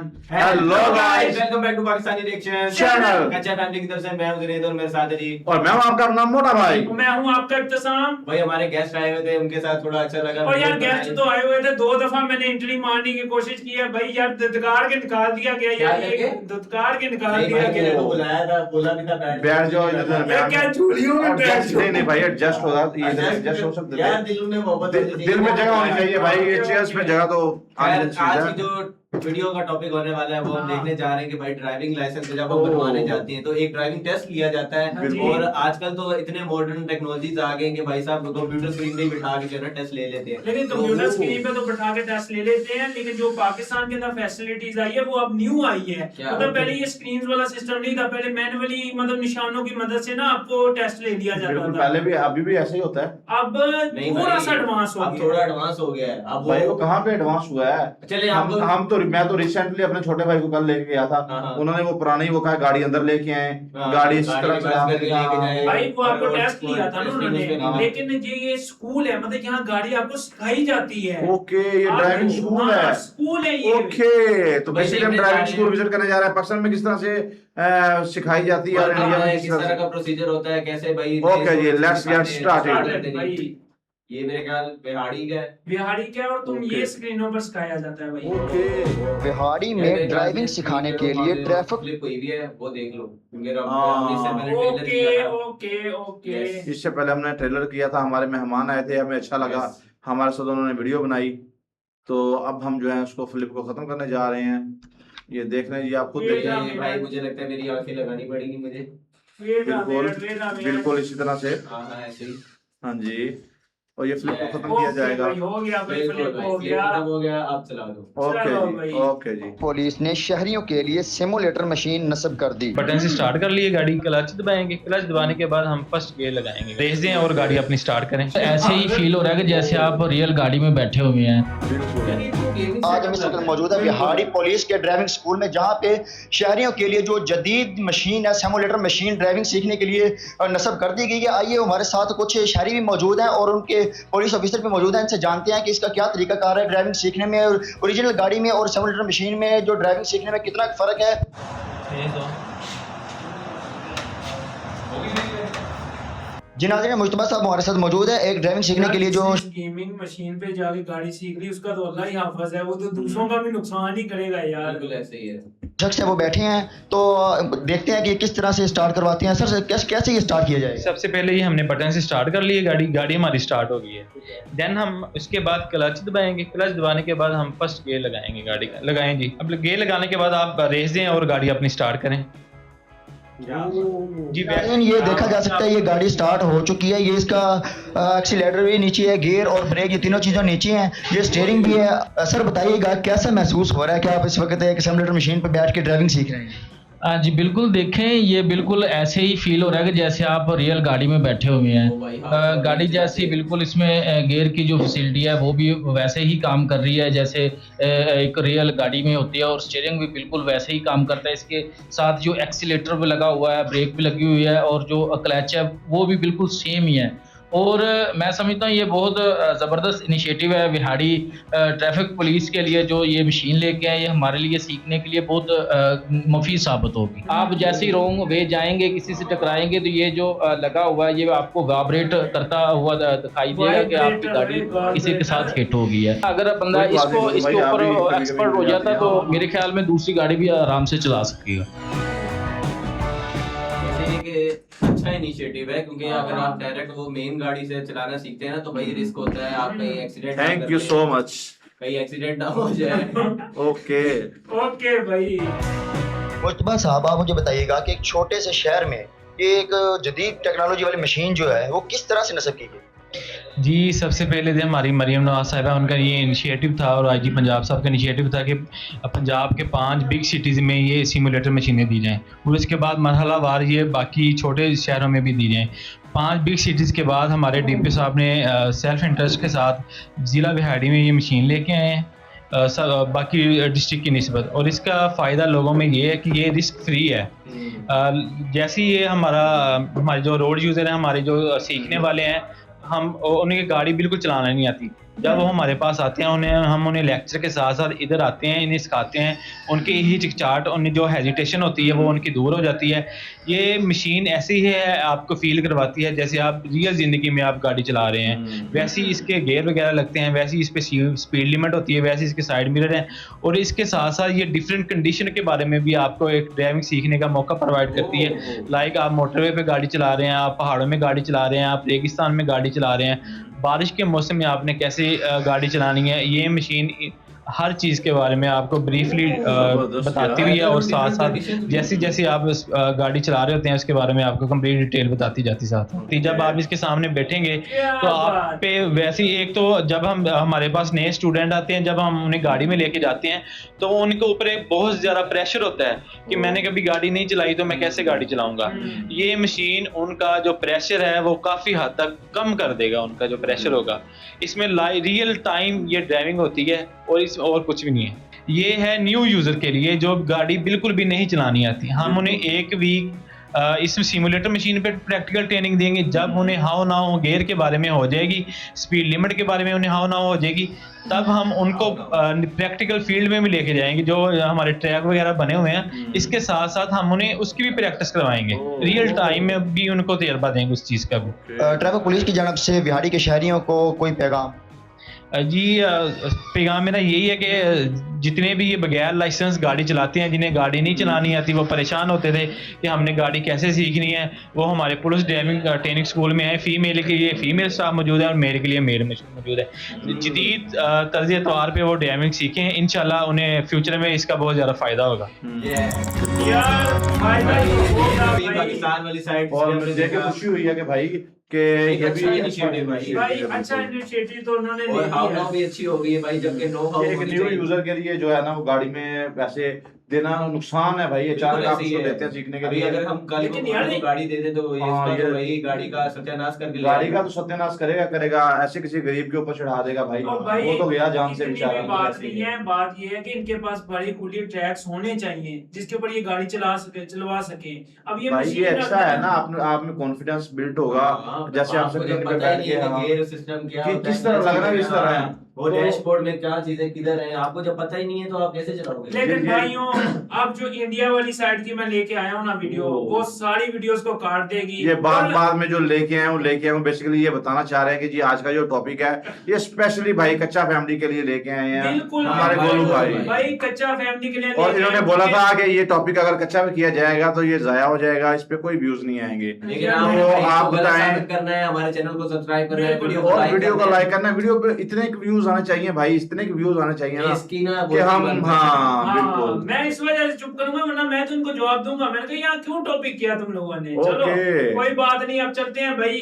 Hello guys, welcome back to Pakistani reaction channel. कच्चा family की तरफ से मैं हूं जुनैद और मेरे साथ है जी। और मैं हूं आपका नाम मोटा भाई। मैं हूं आपका इब्तिसाम। भाई हमारे गेस्ट आए हुए थे, उनके साथ थोड़ा अच्छा लगा। और यार गेस्ट तो आए हुए थे, 2 दफा मैंने एंट्री मारने की कोशिश की है भाई, यार दुदकार के निकाल दिया गया यार, ये दुदकार के निकाल दिया गया। तो बुलाया था, बोला भी था बैठ जाओ इधर। यार क्या चूड़ियों में बैठ जाओ। नहीं भाई, एडजस्ट होगा, ये एडजस्ट हो सकता यार है। दिल में मोहब्बत होनी चाहिए। दिल में जगह होनी चाहिए भाई, ये चेयर्स में जगह तो आनी आज चाहिए। की जो वीडियो का टॉपिक होने वाला है वो हम हाँ। देखने जा रहे हैं कि भाई ड्राइविंग लाइसेंस जब हम बनवाने जाते हैं तो एक ड्राइविंग टेस्ट लिया जाता है। बिल्कुल। और आजकल तो इतने मॉडर्न टेक्नोलॉजीज आ गए हैं कि भाई साहब कंप्यूटर स्क्रीन पे ही बिठा के जो है ना टेस्ट ले लेते हैं। लेकिन कंप्यूटर स्क्रीन पे तो बैठा के टेस्ट ले लेते हैं, लेकिन जो पाकिस्तान के अंदर फैसिलिटीज आई है वो अब न्यू आई है। क्या? मतलब पहले ये स्क्रीन वाला सिस्टम नहीं था, पहले मैनुअली मतलब निशानों की मदद से ना आपको टेस्ट ले लिया जाता बिल्कुल, था। पहले भी अभी भी ऐसे ही होता है। अब नहीं थोड़ा भाई, सा एडवांस हो अब गया। थोड़ा एडवांस हो गया है। अब भाई वो कहाँ पे एडवांस हुआ है। चलिए मैं तो रिसेंटली अपने छोटे भाई को कल लेके गया था। हाँ। उन्होंने वो पुरानी वो कहा गाड़ी अंदर लेके आए, हाँ, गाड़ी इस गाड़ी तरह के चला पास करके लेके जाए। भाई वो आपको और टेस्ट लिया था ना उन्होंने, हाँ। लेकिन ये स्कूल है, मतलब यहाँ गाड़ी आपको सिखाई जाती है। ओके, ये ड्राइविंग स्कूल है। स्कूल है ये। ओके, तो भाई बेसिकली हम देखने ड्राइविंग जा रहे स्कूल हैं। विजिट करने जा रहे हैं। पाकिस्तान में किस तरह से सिखाई जाती है और इंडिया में किस तरह का प्रोसीजर होता है, कैसे भाई। ओके जी, लेट्स गेट स्टार्टेड। स्टार्टेड भाई ये मेरे ख्याल बिहाड़ी का है। बिहारी क्या, और तुम ओके। ये स्क्रीनों पर सिखाया जाता है भाई। ओके, बिहाड़ी में ड्राइविंग सिखाने के लिए ट्रैफिक क्लिप कोई भी है वो देख लो, क्योंकि हाँ। हमने इससे पहले ट्रेलर ओके किया था। Okay okay. Yes. इससे पहले हमने ट्रेलर किया था, हमारे मेहमान आए थे, हमें अच्छा लगा, Yes. हमारे साथ उन्होंने वीडियो बनाई। तो अब हम जो है उसको फ्लिप को खत्म करने जा रहे हैं। ये देख रहे हैं जी, आप खुद ये देख रहे हैं। ये भाई मुझे लगता है मेरी आंखें लगानी पड़ेगी मुझे। बिल्कुल बिल्कुल इसी तरह से। हाँ हाँ ऐसे ही। हाँ जी, और ये फ्लिप को खत्म ओके किया जाएगा। भाई, हो गया भाई, बिल्कुल फ्लिप भाई, हो क्लिप गया। खत्म हो गया, आप चला दो। ओके चलो जी, भाई। ओके जी। पुलिस ने शहरियों के लिए सिमुलेटर मशीन नस्ब कर दी। बटन से स्टार्ट कर लिए गाड़ी, क्लच दबाएंगे, क्लच दबाने के बाद हम फर्स्ट गियर लगाएंगे, रेस दें और गाड़ी अपनी स्टार्ट करें। ऐसे ही फील हो रहा है कि जैसे आप रियल गाड़ी में बैठे हुए हैं। बिल्कुल। आज हम इस वक्त मौजूद है बिहाड़ी पुलिस के ड्राइविंग स्कूल में, जहां पे शहरियों के लिए जो जदीद मशीन है, सिमुलेटर मशीन ड्राइविंग सीखने के लिए नस्ब कर दी गई है। आइए हमारे साथ कुछ शहरी भी मौजूद हैं और उनके पुलिस ऑफिसर भी मौजूद हैं, इनसे जानते हैं कि इसका क्या तरीकाकार है ड्राइविंग सीखने में, और ओरिजिनल गाड़ी में और सिमुलेटर मशीन में जो ड्राइविंग सीखने में कितना फ़र्क है। जी नाज़रीन, मुश्तबा साहब हमारे साथ मौजूद है, एक ड्राइविंग सीखने के लिए जो गेमिंग मशीन पे जाके गाड़ी सीख ली, उसका तो अल्लाह ही हाफिज है, वो तो दूसरों का भी नुकसान ही करेगा यार। बिल्कुल ऐसे ही है। शख्स है वो बैठे हैं, तो देखते हैं कि किस तरह से स्टार्ट करवाते हैं। सर कैसे ये स्टार्ट किया जाएगा? सबसे पहले ये हमने बटन से स्टार्ट कर लिए गाड़ी, गाड़ी हमारी स्टार्ट हो गई है। देन हम उसके बाद क्लच दबाएंगे, क्लच दबाने के बाद हम फर्स्ट गियर लगाएंगे, गाड़ी का लगाएं जी। अब गियर लगाने के बाद आप रेस दें और गाड़ी अपनी स्टार्ट करें जी। लेकिन ये देखा जा सकता है ये गाड़ी स्टार्ट हो चुकी है, ये इसका एक्सीलेटर भी नीचे है, गियर और ब्रेक ये तीनों चीज़ें नीचे हैं, ये स्टीयरिंग भी है। सर बताइएगा कैसा महसूस हो रहा है कि आप इस वक्त एक सिमुलेटर मशीन पर बैठ के ड्राइविंग सीख रहे हैं? जी बिल्कुल, देखें ये बिल्कुल ऐसे ही फील हो रहा है कि जैसे आप रियल गाड़ी में बैठे हुए हैं। गाड़ी जैसी बिल्कुल, इसमें गियर की जो फैसिलिटी है वो भी वैसे ही काम कर रही है जैसे एक रियल गाड़ी में होती है, और स्टीयरिंग भी बिल्कुल वैसे ही काम करता है। इसके साथ जो एक्सीलेटर भी लगा हुआ है, ब्रेक भी लगी हुई है, और जो क्लच है वो भी बिल्कुल सेम ही है। और मैं समझता हूँ ये बहुत ज़बरदस्त इनिशिएटिव है बिहाड़ी ट्रैफिक पुलिस के लिए, जो ये मशीन लेके आए, ये हमारे लिए सीखने के लिए बहुत मुफीद साबित होगी। आप जैसे ही रॉन्ग वे जाएंगे, किसी से टकराएंगे, तो ये जो लगा हुआ है ये आपको वाइब्रेट करता हुआ दिखाई देगा कि आपकी गाड़ी किसी के साथ हिट हो गई है। अगर बंदा इसके ऊपर एक्सपर्ट हो जाता तो मेरे ख्याल में दूसरी गाड़ी भी आराम से चला सकेगा। अच्छा इनिशिएटिव है, क्योंकि अगर आप डायरेक्ट वो मेन गाड़ी से चलाना सीखते हैं ना तो भाई रिस्क होता है, आप कहीं accident thank you so much. कहीं एक्सीडेंट ना हो जाए। ओके ओके भाई। मुश्तबा साहब आप मुझे बताइएगा कि एक छोटे से शहर में एक जदीद टेक्नोलॉजी वाली मशीन जो है वो किस तरह से नस्ब की गई? जी सबसे पहले थे हमारी मरियम नवाज साहिबा, उनका ये इनिशिएटिव था, और आईजी पंजाब साहब का इनिशिएटिव था कि पंजाब के 5 बिग सिटीज़ में ये सिमुलेटर मशीनें दी जाएं, और उसके बाद मरहलावार ये बाकी छोटे शहरों में भी दी जाएं। 5 बिग सिटीज़ के बाद हमारे डीपी साहब ने सेल्फ इंटरेस्ट के साथ ज़िला बिहाड़ी में ये मशीन लेके आए हैं बाकी डिस्ट्रिक्ट की निस्बत, और इसका फ़ायदा लोगों में ये है कि ये रिस्क फ्री है। जैसे ये हमारे जो रोड यूज़र हैं, हमारे जो सीखने वाले हैं, हम उन्हें गाड़ी बिल्कुल चलाना नहीं आती, जब वो हमारे पास आते हैं हम उन्हें लेक्चर के साथ साथ इधर आते हैं, इन्हें सिखाते हैं, उनकी हिचकिचाहट उनकी जो हेजिटेशन होती है वो उनकी दूर हो जाती है। ये मशीन ऐसी है आपको फील करवाती है जैसे आप रियल ज़िंदगी में आप गाड़ी चला रहे हैं, वैसे ही इसके गेयर वगैरह लगते हैं, वैसे ही इस पर स्पीड लिमिट होती है, वैसे इसके साइड मिरर हैं, और इसके साथ साथ ये डिफरेंट कंडीशन के बारे में भी आपको एक ड्राइविंग सीखने का मौका प्रोवाइड करती है। लाइक आप मोटरवे पे गाड़ी चला रहे हैं, आप पहाड़ों में गाड़ी चला रहे हैं, आप रेगिस्तान में गाड़ी चला रहे हैं, बारिश के मौसम में आपने कैसे गाड़ी चलानी है, ये मशीन हर चीज़ के बारे में आपको ब्रीफली बताती हुई है, और साथ साथ जैसे जैसे आप गाड़ी चला रहे होते हैं उसके बारे में आपको कंप्लीट डिटेल बताती जाती साथ में। जब आप इसके सामने बैठेंगे तो आप पे वैसे ही एक तो जब हमारे पास नए स्टूडेंट आते हैं, जब हम उन्हें गाड़ी में लेके जाते हैं तो उनके ऊपर एक बहुत ज़्यादा प्रेशर होता है कि मैंने कभी गाड़ी नहीं चलाई तो मैं कैसे गाड़ी चलाऊँगा। ये मशीन उनका जो प्रेशर है वो काफ़ी हद तक कम कर देगा, उनका जो प्रेशर होगा। इसमें रियल टाइम ये ड्राइविंग होती है और कुछ भी नहीं है। ये है न्यू यूज़र के लिए जो गाड़ी बिल्कुल भी नहीं चलानी आती। हम उन्हें एक वीक इस सिमुलेटर मशीन पे प्रैक्टिकल ट्रेनिंग देंगे। जब उन्हें हाउ नाउ गेयर के बारे में हो जाएगी, स्पीड लिमिट के बारे में उन्हें हाउ नाउ हो जाएगी, तब हम उनको प्रैक्टिकल फील्ड में भी लेके जाएंगे जो हमारे ट्रैक वगैरह बने हुए हैं। इसके साथ साथ हम उन्हें उसकी भी प्रैक्टिस करवाएंगे, रियल टाइम में भी उनको तजर्बा देंगे उस चीज़ का भी। ट्रैफिक पुलिस की जानब से बिहारी के शहरियों को कोई पैगाम? जी पैगाम मेरा यही है कि जितने भी ये बगैर लाइसेंस गाड़ी चलाते हैं, जिन्हें गाड़ी नहीं चलानी आती, वो परेशान होते थे कि हमने गाड़ी कैसे सीखनी है, वो हमारे पुलिस ड्राइविंग ट्रेनिंग स्कूल में है। फीमेल के लिए फीमेल स्टाफ मौजूद है और मेल के लिए मेल मौजूद है। जदीद तर्ज तौर पे वो ड्राइविंग सीखें, इंशाल्लाह उन्हें फ्यूचर में इसका बहुत ज़्यादा फ़ायदा होगा। पाकिस्तान वाली साइड और मुझे देख के खुशी हुई है कि भाई कि ये भी इनिशिएटिव भाई अच्छा इनिशिएटिव तो उन्होंने ले लिया है। भी अच्छी हो गई है भाई, जबकि नो हाउ एक न्यू यूजर के लिए जो है ना वो गाड़ी में पैसे देना नुकसान है भाई। अचानक आप उसको देते हैं सीखने के लिए। अगर हम कल को गाड़ी दे दे तो वही गाड़ी का सत्यानाश करके गाड़ी का तो सत्यानाश करेगा ऐसे किसी गरीब के ऊपर चढ़ा देगा भाई, वो तो गया जान से बेचारा। बात नहीं है, बात ये है कि इनके पास बड़ी खुली ट्रैक्स होने चाहिए जिसके ऊपर ये गाड़ी चलवा सके। अब ये भाई ये अच्छा है ना, आप में कॉन्फिडेंस बिल्ड होगा। जैसे आप स्क्रीन पे बैठ के गियर सिस्टम क्या किस तरह लग रहा है, इस तरह है वो डैशबोर्ड में क्या चीजें किधर हैं आपको जब पता ही नहीं है तो आप कैसे चलाओगे। लेकिन भाइयों अब जो इंडिया वाली साइड की मैं लेके आया हूँ ना वीडियो, वो सारी वीडियोस को काट देगी। ये बाद में जो लेके आए वो बेसिकली ये बताना चाह रहे हैं कि जी आज का जो टॉपिक है ये स्पेशली भाई कच्चा फैमिली के लिए लेके आए हैं। बिल्कुल हमारे गोलू भाई कच्चा फैमिली के लिए। और इन्होंने बोला था कि ये टॉपिक अगर कच्चा में किया जाएगा तो ये जाया हो जाएगा, इस पे कोई व्यूज नहीं आएंगे। तो आप बताएं, करना है हमारे चैनल को सब्सक्राइब करना है, वीडियो को लाइक करना है। वीडियो पे इतने व्यूज आने चाहिए भाई, इतने के व्यूज आने चाहिए ना इसकी ना कि हम बिल्कुल। मैं इस वजह से चुप करूंगा वरना मैं तो उनको जवाब दूंगा। मैंने कहा यार क्यों टॉपिक किया तुम लोगों ने। चलो कोई बात नहीं, अब चलते हैं भाई।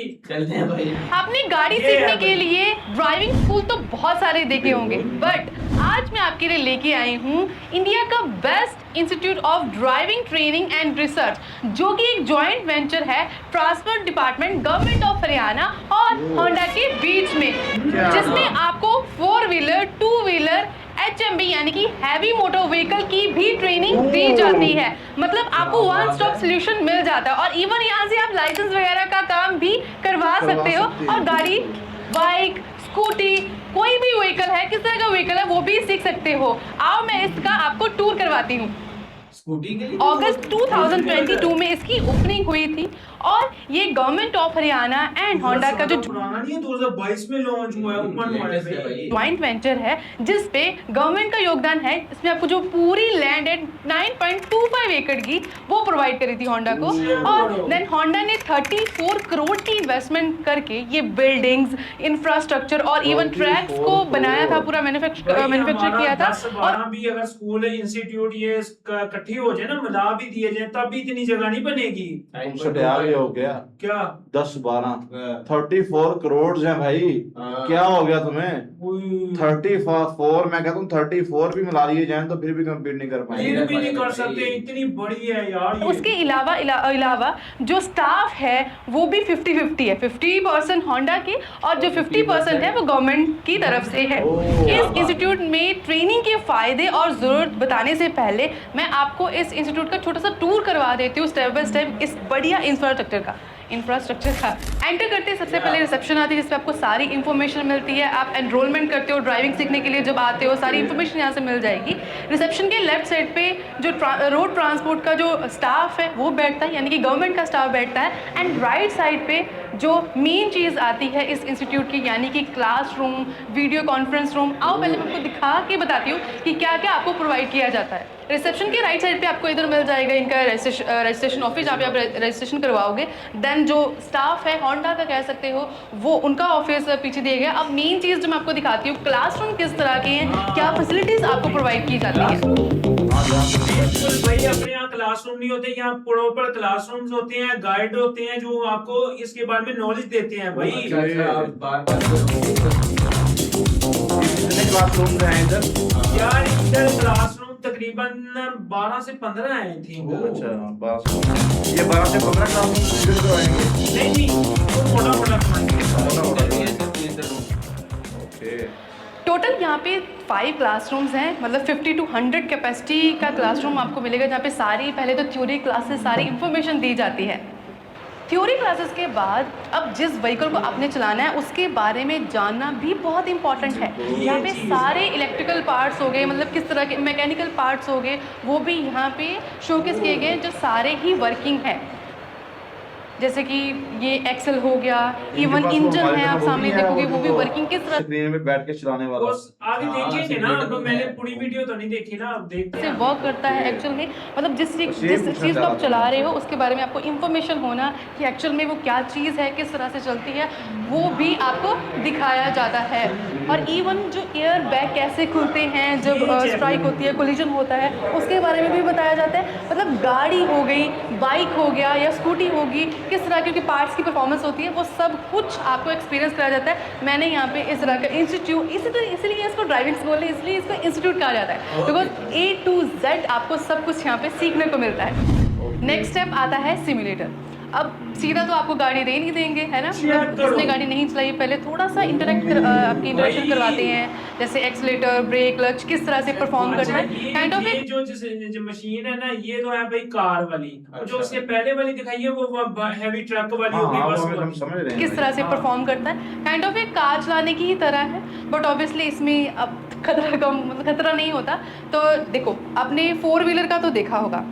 अपनी गाड़ी सीखने के लिए ड्राइविंग स्कूल तो बहुत सारे देखे होंगे, बट आज मैं आपके लिए लेके आई हूँ इंडिया का best institute of driving training and research, जो कि एक जॉइंट वेंचर है transport department, government of Haryana और होंडा के बीच में, जिसमें आपको 4 व्हीलर 2 व्हीलर HMV यानी कि हैवी मोटर व्हीकल की भी ट्रेनिंग दी जाती है। मतलब आपको वन स्टॉप सोल्यूशन मिल जाता है और इवन यहाँ से आप लाइसेंस वगैरह का काम भी करवा सकते हो और गाड़ी, बाइक, स्कूटी, कोई भी व्हीकल है, किस तरह का व्हीकल है वो भी सीख सकते हो। आओ मैं इसका आपको टूर करवाती हूँ। अगस्त 2022 में इसकी ओपनिंग हुई थी और ये government of Haryana and Honda का जो 2022 में लॉन्च हुआ है ओपन मॉडल पे ज्वाइंट वेंचर है, जिस पे गवर्नमेंट का योगदान है। इसमें आपको जो पूरी लैंड है 9.25 एकड़ की वो प्रोवाइड करी थी होंडा को, और देन होंडा ने 34 करोड़ की इन्वेस्टमेंट करके ये बिल्डिंग्स, इंफ्रास्ट्रक्चर और इवन ट्रैक्स को बनाया था, पूरा मैन्युफैक्चर किया था। और भी अगर स्कूल इंस्टीट्यूट ये इकट्ठी हो जाए ना, मिला भी दिए जाए, तब भी इतनी जगह नहीं बनेगी। हो गया क्या 10-12 34 करोड़ है भाई, क्या हो गया तुम्हें 34? मैं कहता हूँ 34 भी मिला लिए जाए तो फिर भी कंप्लीट नहीं कर पाएंगे, भी नहीं कर सकते, इतनी बड़ी है यार। उसके अलावा जो स्टाफ है वो भी 50-50 है, 50% होंडा की और जो 50% है वो गवर्नमेंट की तरफ से है। इस इंस्टीट्यूट में ट्रेनिंग के फायदे और जरूरत बताने से पहले मैं आपको इस इंस्टीट्यूट का छोटा सा टूर करवा देती हूँ स्टेप बाय स्टेप इस बढ़िया इंफ्रास्ट्रक्चर का। इंफ्रास्ट्रक्चर था। एंटर करते ही सबसे पहले रिसेप्शन आती है जिस पे आपको सारी इन्फॉर्मेशन मिलती है। आप एनरोलमेंट करते हो ड्राइविंग सीखने के लिए, जब आते हो सारी इन्फॉर्मेशन यहाँ से मिल जाएगी। रिसेप्शन के लेफ्ट साइड पे जो रोड ट्रांसपोर्ट का जो स्टाफ है वो बैठता है, यानी कि गवर्नमेंट का स्टाफ बैठता है। एंड राइट साइड पे जो मेन चीज़ आती है इस इंस्टीट्यूट की, यानी कि क्लासरूम, वीडियो कॉन्फ्रेंस रूम। आओ पहले मैं आपको दिखा के बताती हूँ कि क्या क्या आपको प्रोवाइड किया जाता है। रिसेप्शन के राइट साइड पे आपको इधर मिल जाएगा इनका रजिस्ट्रेशन ऑफिस, जहाँ पे आप रजिस्ट्रेशन करवाओगे। देन जो स्टाफ है होंडा का कह सकते हो, वो उनका ऑफिस पीछे दिया गया। अब मेन चीज़ जो मैं आपको दिखाती हूँ, क्लासरूम किस तरह के हैं, क्या फैसिलिटीज़ आपको प्रोवाइड की जाती है। बिल्कुल भाई, अपने यहाँ क्लासरूम नहीं होते, यहाँ प्रॉपर क्लासरूम्स होते हैं, गाइड होते हैं जो आपको इसके बारे में नॉलेज देते हैं भाई। कितने क्लासरूम हैं इधर? यार इधर क्लासरूम तकरीबन 12 से 15 हैं थी। अच्छा, 12 से 15 क्लासरूम जो आएंगे? नहीं, वो मोटा ओके। टोटल यहाँ पे 5 क्लासरूम्स हैं, मतलब 50 to 100 कैपेसिटी का क्लासरूम आपको मिलेगा, जहाँ पे सारी पहले तो थ्योरी क्लासेस, सारी इन्फॉर्मेशन दी जाती है। थ्योरी क्लासेस के बाद अब जिस व्हीकल को आपने चलाना है उसके बारे में जानना भी बहुत इंपॉर्टेंट है। यहाँ पे सारे इलेक्ट्रिकल पार्ट्स हो गए, मतलब किस तरह के मैकेनिकल पार्ट्स हो गए, वो भी यहाँ पे शोकेस किए गए, जो सारे ही वर्किंग है। जैसे कि ये एक्सेल हो गया, इवन इंजन है, आप सामने देखोगे वो भी वर्किंग किस तरह स्क्रीन पे बैठ के चलाने वाला। आगे देखेंगे ना, तो मैंने पूरी वीडियो तो नहीं देखी ना, अब देखते से हैं। वर्क करता है एक्चुअल में। मतलब जिस चीज़ को आप चला रहे हो उसके बारे में आपको इन्फॉर्मेशन होना कि एक्चुअल में वो क्या चीज़ है, किस तरह से चलती है, वो भी आपको दिखाया जाता है। और इवन जो एयर बैग कैसे खुलते हैं जब स्ट्राइक होती है, कोलिजन होता है, उसके बारे में भी बताया जाता है। मतलब गाड़ी हो गई, बाइक हो गया या स्कूटी होगी, किस तरह की पार्ट्स की परफॉर्मेंस होती है, वो सब कुछ आपको एक्सपीरियंस कराया जाता है। मैंने यहाँ पे इस तरह का इंस्टीट्यूट, इसलिए इसको ड्राइविंग स्कूल है, इसलिए इसको इंस्टीट्यूट कहा जाता है, बिकॉज A to Z आपको सब कुछ यहाँ पे सीखने को मिलता है। नेक्स्ट स्टेप आता है सिमुलेटर। अब सीधा तो आपको गाड़ी दे नहीं देंगे, है ना, जिसने गाड़ी नहीं चलाई पहले थोड़ा सा आपकी इंटरेक्शन करवाते हैं, जैसे एक्सीलेटर, ब्रेक, क्लच किस तरह से परफॉर्म करना है, काइंड ऑफ एक जो मशीन है ना, ये तो है भाई कार वाली। जो उससे पहले वाली दिखाई है वो हैवी ट्रक वाली होगी, बस हम समझ रहे हैं किस तरह से परफॉर्म करता है। काइंड ऑफ एक कार चलाने की ही तरह है, बट ऑब्वियसली इसमें अब खतरा कम, मतलब खतरा नहीं होता। तो देखो, आपने 4 व्हीलर का तो देखा होगा,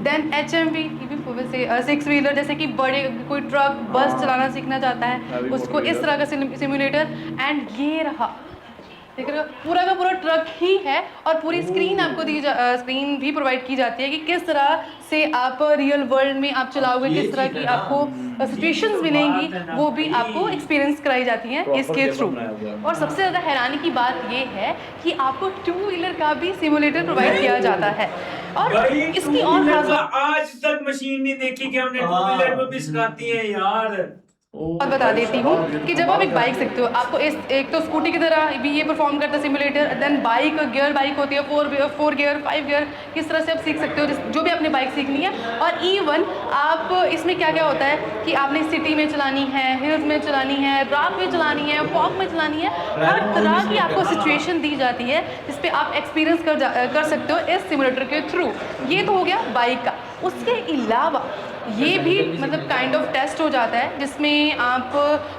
देन HMV, 6 व्हीलर, जैसे कि बड़े कोई ट्रक, बस चलाना सीखना चाहता है उसको इस तरह का सिमुलेटर। एंड ये रहा, देख रहे हो, पूरा का पूरा ट्रक ही है और पूरी स्क्रीन आपको स्क्रीन भी प्रोवाइड की जाती है कि किस तरह से आप रियल वर्ल्ड में आप चलाओगे, किस तरह की आपको सिचुएशंस मिलेंगी, वो भी आपको एक्सपीरियंस कराई जाती हैं इसके थ्रू। और सबसे ज़्यादा हैरानी की बात ये है कि आपको 2 व्हीलर का भी सिमुलेटर प्रोवाइड किया जाता है। और इसकी और खास बात, आज तक मशीन नहीं देखी कि हमने 2 व्हीलर को भी सिखाती है यार। और बता देती हूँ कि जब आप एक बाइक सीखते हो, आपको एक तो स्कूटी की तरह भी ये परफॉर्म करता है simulator. Then bike, gear bike होती है, 4 गियर, 5 गियर, किस तरह से आप सीख सकते हो जो भी आपने बाइक सीखनी है। और इवन आप इसमें क्या क्या होता है कि आपने सिटी में चलानी है, हिल्स में चलानी है, रात में चलानी है, फॉग में चलानी है, हर तरह की आपको सिचुएशन दी जाती है जिस पे आप एक्सपीरियंस कर सकते हो इस सिमुलेटर के थ्रू। ये तो हो गया बाइक का। उसके अलावा ये भी मतलब काइंड ऑफ टेस्ट हो जाता है जिसमें आप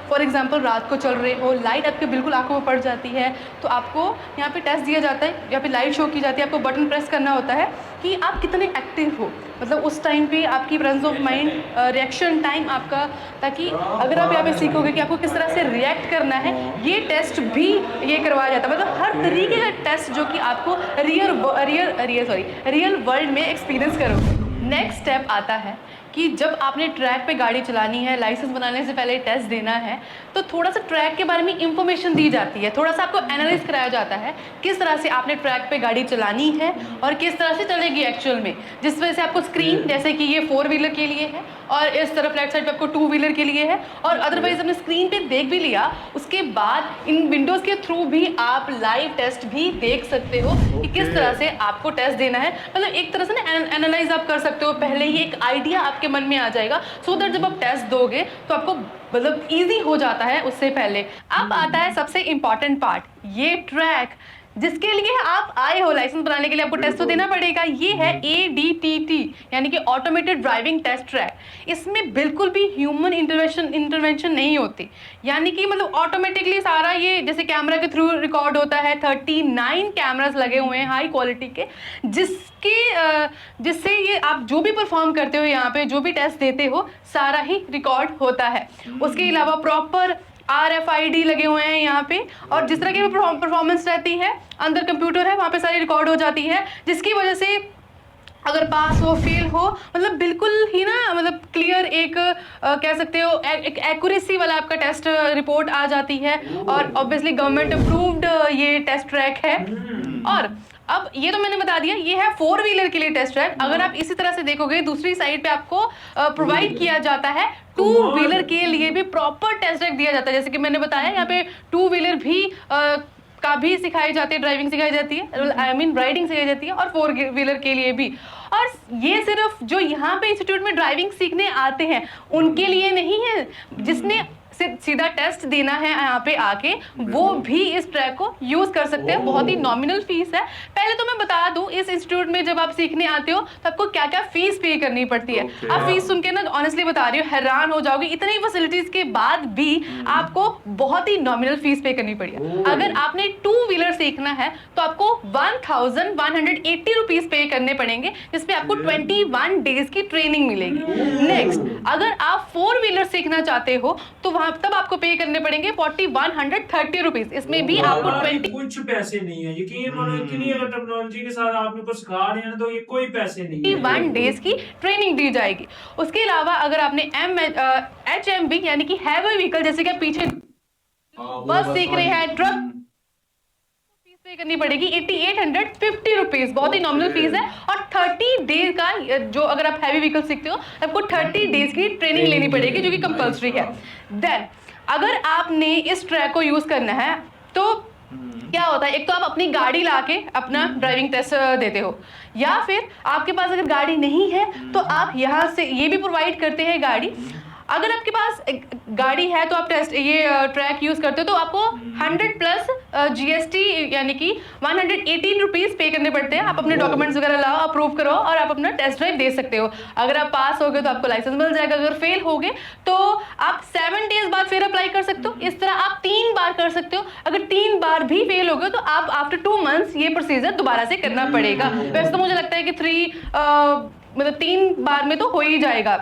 फॉर एग्जांपल रात को चल रहे हो, लाइट आपके बिल्कुल आंखों में पड़ जाती है, तो आपको यहाँ पे टेस्ट दिया जाता है, यहाँ पे लाइट शो की जाती है, आपको बटन प्रेस करना होता है कि आप कितने एक्टिव हो, मतलब उस टाइम पे आपकी presence of mind, reaction time आपका, ताकि अगर आप यहाँ पे सीखोगे कि आपको किस तरह से रिएक्ट करना है, ये टेस्ट भी ये करवाया जाता है। मतलब हर तरीके का टेस्ट जो कि आपको रियल वर्ल्ड में एक्सपीरियंस करोगे। नेक्स्ट स्टेप आता है कि जब आपने ट्रैक पे गाड़ी चलानी है, लाइसेंस बनाने से पहले टेस्ट देना है, तो थोड़ा सा ट्रैक के बारे में इंफॉर्मेशन दी जाती है, थोड़ा सा आपको एनालाइज कराया जाता है किस तरह से आपने ट्रैक पे गाड़ी चलानी है और किस तरह से चलेगी एक्चुअल में, जिस वजह से आपको स्क्रीन, जैसे कि ये 4 व्हीलर के लिए है और इस तरफ लेफ्ट साइड पे आपको 2 व्हीलर के लिए है, और अदरवाइज आपने स्क्रीन पे देख भी लिया, उसके बाद इन विंडोज़ के थ्रू भी आप लाइव टेस्ट भी देख सकते हो कि किस तरह से आपको टेस्ट देना है। मतलब एक तरह से ना एनालाइज आप कर सकते हो, पहले ही एक आइडिया आपके मन में आ जाएगा, सो दैट जब आप टेस्ट दोगे तो आपको मतलब ईजी हो जाता है उससे पहले। अब आता है सबसे इम्पॉर्टेंट पार्ट, ये ट्रैक जिसके लिए आप आए हो लाइसेंस बनाने के लिए, आपको टेस्ट तो देना पड़ेगा। ये है ADTT यानी कि ऑटोमेटेड ड्राइविंग टेस्ट ट्रैक। इसमें बिल्कुल भी ह्यूमन इंटरवेंशन नहीं होती, यानी कि मतलब ऑटोमेटिकली सारा ये जैसे कैमरा के थ्रू रिकॉर्ड होता है। 39 कैमरास लगे हुए हैं हाई क्वालिटी के, जिससे ये आप जो भी परफॉर्म करते हो यहाँ पे, जो भी टेस्ट देते हो, सारा ही रिकॉर्ड होता है। उसके अलावा प्रॉपर RFID लगे हुए हैं यहाँ पे, और जिस तरह की परफॉर्मेंस रहती है, अंदर कंप्यूटर है, वहाँ पे सारी रिकॉर्ड हो जाती है, जिसकी वजह से अगर पास हो फेल हो, मतलब बिल्कुल ही ना, मतलब क्लियर एक कह सकते हो एक एक्यूरेसी वाला आपका टेस्ट रिपोर्ट आ जाती है। और ऑब्वियसली गवर्नमेंट अप्रूव्ड ये टेस्ट ट्रैक है। और अब ये तो मैंने बता दिया, ये है 4 व्हीलर के लिए टेस्ट ट्रैक। अगर आप इसी तरह से देखोगे, दूसरी साइड पे आपको प्रोवाइड किया जाता है 2 व्हीलर के लिए भी प्रॉपर टेस्ट ट्रैक दिया जाता है। जैसे कि मैंने बताया, यहाँ पे 2 व्हीलर भी का भी सिखाई जाती है, ड्राइविंग सिखाई जाती है, आई मीन राइडिंग सिखाई जाती है, और 4 व्हीलर के लिए भी। और ये सिर्फ जो यहाँ पे इंस्टीट्यूट में ड्राइविंग सीखने आते हैं उनके लिए नहीं है, जिसने सीधा टेस्ट देना है यहाँ पे आके, वो भी इस ट्रैक को यूज कर सकते हैं। बहुत ही नॉमिनल फीस है। पहले तो मैं बता दूं, इस इंस्टीट्यूट में जब आप सीखने आते हो तो आपको क्या क्या फीस पे करनी पड़ती है। आप फीस सुन के ना ऑनेस्टली बता रही हूँ, हैरान हो जाओगे। इतनी फैसिलिटीज के बाद भी आपको बहुत ही नॉमिनल फीस पे करनी पड़ी है। अगर आपने 2 व्हीलर सीखना है तो आपको 1180 रुपीज पे करने पड़ेंगे, जिसपे आपको 21 डेज की ट्रेनिंग मिलेगी। नेक्स्ट, अगर आप 4 व्हीलर सीखना चाहते हो तो वहां तब आपको पे करने पड़ेंगे 4130 रुपीज। इसमें भी आपको 20 कुछ पैसे नहीं है, यकीन मानो। इतनी अगर टेक्नोलॉजी के साथ आप मेरे को सिखा रहे हैं ना, तो ये कोई पैसे नहीं है। 1 डेज की ट्रेनिंग दी जाएगी। उसके अलावा अगर आपने HMV यानी कि हैवी व्हीकल, जैसे कि आप पीछे बस सीख रहे हैं, ट्रक, फीस पे करनी पड़ेगी 8850 रुपीज। बहुत ही नॉमिनल फीस है। और 30 डेज का, जो अगर आप हैवी व्हीकल सीखते हो आपको 30 डेज की ट्रेनिंग लेनी पड़ेगी, जो कि कंपल्सरी है। देन अगर आपने इस ट्रैक को यूज करना है तो क्या होता है, एक तो आप अपनी गाड़ी लाके अपना ड्राइविंग टेस्ट देते हो, या फिर आपके पास अगर गाड़ी नहीं है तो आप यहाँ से ये भी प्रोवाइड करते हैं गाड़ी। अगर आपके पास गाड़ी है तो आप ट्रैक यूज करते हो तो आपको 100 प्लस GST यानी कि 118 रुपीज पे करने पड़ते हैं। आप अपने डॉक्यूमेंट्स वगैरह लाओ, अप्रूव करो, और आप अपना टेस्ट ड्राइव दे सकते हो। अगर आप पास हो गए तो आपको लाइसेंस मिल जाएगा। अगर फेल हो गए तो आप 7 डेज बाद फिर अप्लाई कर सकते हो। इस तरह आप 3 बार कर सकते हो। अगर 3 बार भी फेल हो गए तो आप आफ्टर 2 मंथ्स ये प्रोसीजर दोबारा से करना पड़ेगा। वैसे तो मुझे लगता है कि 3 बार में तो हो ही जाएगा।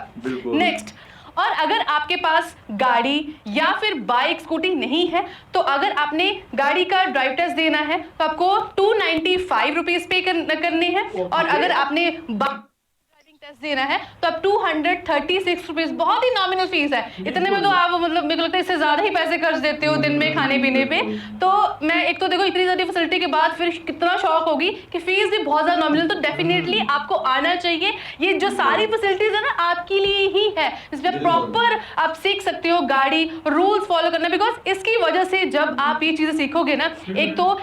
नेक्स्ट, और अगर आपके पास गाड़ी या फिर बाइक, स्कूटी नहीं है तो अगर आपने गाड़ी का ड्राइव टेस्ट देना है तो आपको 295 रुपीज पे करने हैं। और अगर आपने ड्राइविंग टेस्ट देना है तो आप 236 रुपीज। बहुत ही नॉमिनल फीस है। इतने में तो आप मतलब मेरे को लगता है इससे ज्यादा ही पैसे खर्च देते हो दिन में खाने पीने पे। तो मैं एक तो देखो, इतनी सारी फैसिलिटी के बाद फिर कितना शौक होगी कि फीस भी बहुत ज्यादा नॉमिनल। तो डेफिनेटली आपको आना चाहिए। ये जो सारी फैसिलिटीज है ना, आपके लिए ही है, इसमें प्रॉपर आप सीख सकते हो गाड़ी रूल्स फॉलो करना। बिकॉज इसकी वजह से जब आप ये चीजें सीखोगे ना, एक तो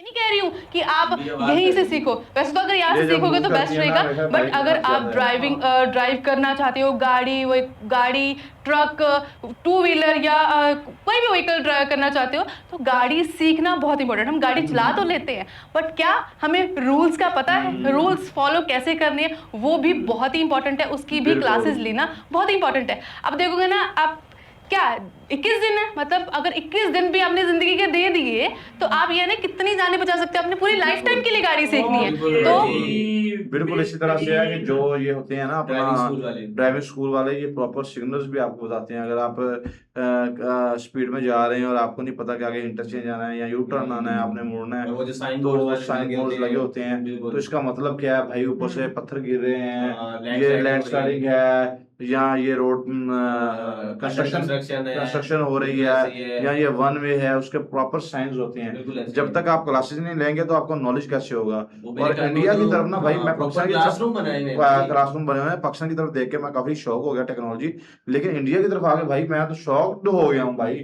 नहीं कह रही हूँ कि आप यहीं से सीखो, वैसे तो अगर यहाँ से सीखोगे तो बेस्ट रहेगा। बट अगर आप ड्राइव करना चाहते हो, गाड़ी, ट्रक, 2 व्हीलर या कोई भी व्हीकल ड्राइव करना चाहते हो, तो गाड़ी सीखना बहुत इंपॉर्टेंट। हम गाड़ी चला तो लेते हैं, बट क्या हमें रूल्स का पता है? रूल्स फॉलो कैसे करने हैं वो भी बहुत ही इंपॉर्टेंट है। उसकी भी क्लासेस लेना बहुत इंपॉर्टेंट है। अब देखोगे ना, आप क्या 21 दिन है, मतलब अगर 21 दिन भी आपने जिंदगी के दे दिए तो आप ये ना कितनी जाने बचा सकते हैं। अपनी पूरी लाइफ टाइम के लिए गाड़ी सीखनी है तो बिल्कुल इसी तरह से है कि जो ये होते हैं ना अपना ड्राइविंग स्कूल वाले, ये प्रॉपर सिग्नल्स भी आपको बताते हैं। अगर आप स्पीड में जा रहे हैं और आपको नहीं पता कि आगे इंटरचेंज आना है या यू टर्न आना है, आपने मुड़ना है, तो साइन बोर्ड लगे होते हैं। तो इसका मतलब क्या है भाई, ऊपर से पत्थर गिर रहे हैं, ये लैंडस्लाइडिंग है, या ये रोड कंस्ट्रक्शन हो रही है, या ये 1 वे है, उसके प्रॉपर साइंस होते हैं। जब तक आप क्लासेस नहीं लेंगे तो आपको नॉलेज कैसे होगा। और इंडिया की तरफ ना भाई, मैं पाकिस्तान की क्लासरूम बने हुए हैं, पाकिस्तान की तरफ देख के मैं काफी शौक हो गया टेक्नोलॉजी, लेकिन इंडिया की तरफ आके भाई मैं तो शॉक्ड हो गया हूँ भाई।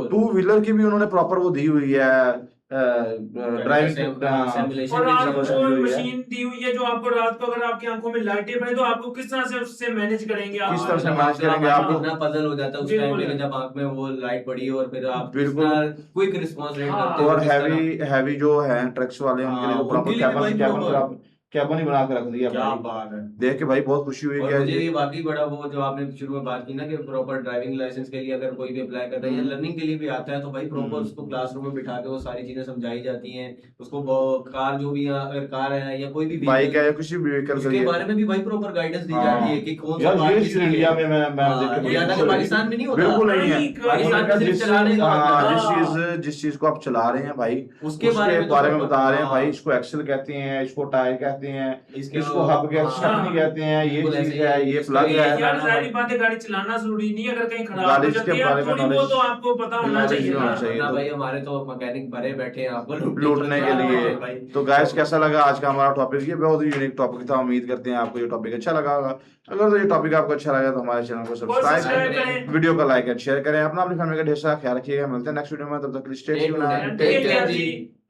2 व्हीलर की भी उन्होंने प्रॉपर वो दी हुई है, ड्राइविंग सिमुलेशन और भी आपको समझ हुई है। मशीन दी हुई है जो आपको रात को अगर आपकी आंखों में लाइटें पड़े तो आपको किस तरह से उससे मैनेज करेंगे आप? किस तरह से मैनेज करेंगे आपको? कितना पजल हो जाता है उस टाइम बिल्कुल। पे जब आंख में वो लाइट पड़ी और फिर आप बिल्कुल। क्विक रिस्पांस रेट हाँ। करते हो और किस तरह। हैवी जो है ट्रक्स वाले उनके लिए हाँ, तो प्रॉपर उनके लिए भी भाई proper। कैबन ही बना के रख दिया क्या भाई। बात है। देख के भाई बहुत खुशी हुई और कि मुझे ये वाकई बड़ा वो जो आपने शुरू में बात की ना कि प्रॉपर ड्राइविंग लाइसेंस के लिए अगर कोई भी अप्लाई करता है या लर्निंग के लिए भी आता है तो भाई प्रॉपर उसको क्लासरूम में बिठा के वो सारी चीजें समझाई जाती हैं उसको कार जो भी अगर कार है या कोई भी बाइक vehicle, है या किसी भी व्हीकल उसके बारे में भी भाई प्रॉपर गाइडेंस दी हाँ। जाती है कि कौन सा यार part ये किसके चीज लिए इंडिया में मैं हाँ, देख के इंडिया बिल्कुल का पाकिस्तान में नहीं होता बिल्कुल नहीं है। पाकिस्तान में सिर्फ जिस चलाने का हाँ, होता है। जिस चीज को आप चला रहे हैं भाई उसके बारे में तो बारे में proper- बता रहे हैं हाँ। भाई। इसको एक्सेल कहते हैं, इसको टायर कहते हैं, इसके इसको वो- हब कहते हाँ। हैं, कहते हैं, ये बिल्कुल चीज ऐसे है, ही ये इसका प्लग ये है। यार जाहिर बात है गाड़ी चलाना जरूरी नहीं है, अगर कहीं खराब गाड़ी हो इसके जाती है बारे में थोड़ी बहुत तो आपको पता होना knowledge चाहिए होना ना। चाहिए। ना तो- भाई हमारे तो मैकेनिक भरे बैठे हैं आपको लूटने के लिए। भाई तो गाइस कैसा लगा आज का हमारा टॉपिक? ये बहुत ही यूनिक टॉपिक था। उम्मीद करते हैं आपको ये टॉपिक अच्छा लगा होगा। अगर तो ये टॉपिक आपको अच्छा लगा तो हमारे चैनल को सब्सक्राइब सब्सक्राइब करें, करें। वीडियो को लाइक एंड शेयर करें। अपना अपनी फैमिली का ढेर सारा ख्याल रखिएगा। मिलते हैं नेक्स्ट वीडियो में, तब तक के लिए stay tuned Stay tuned and and take take care care जी। जी।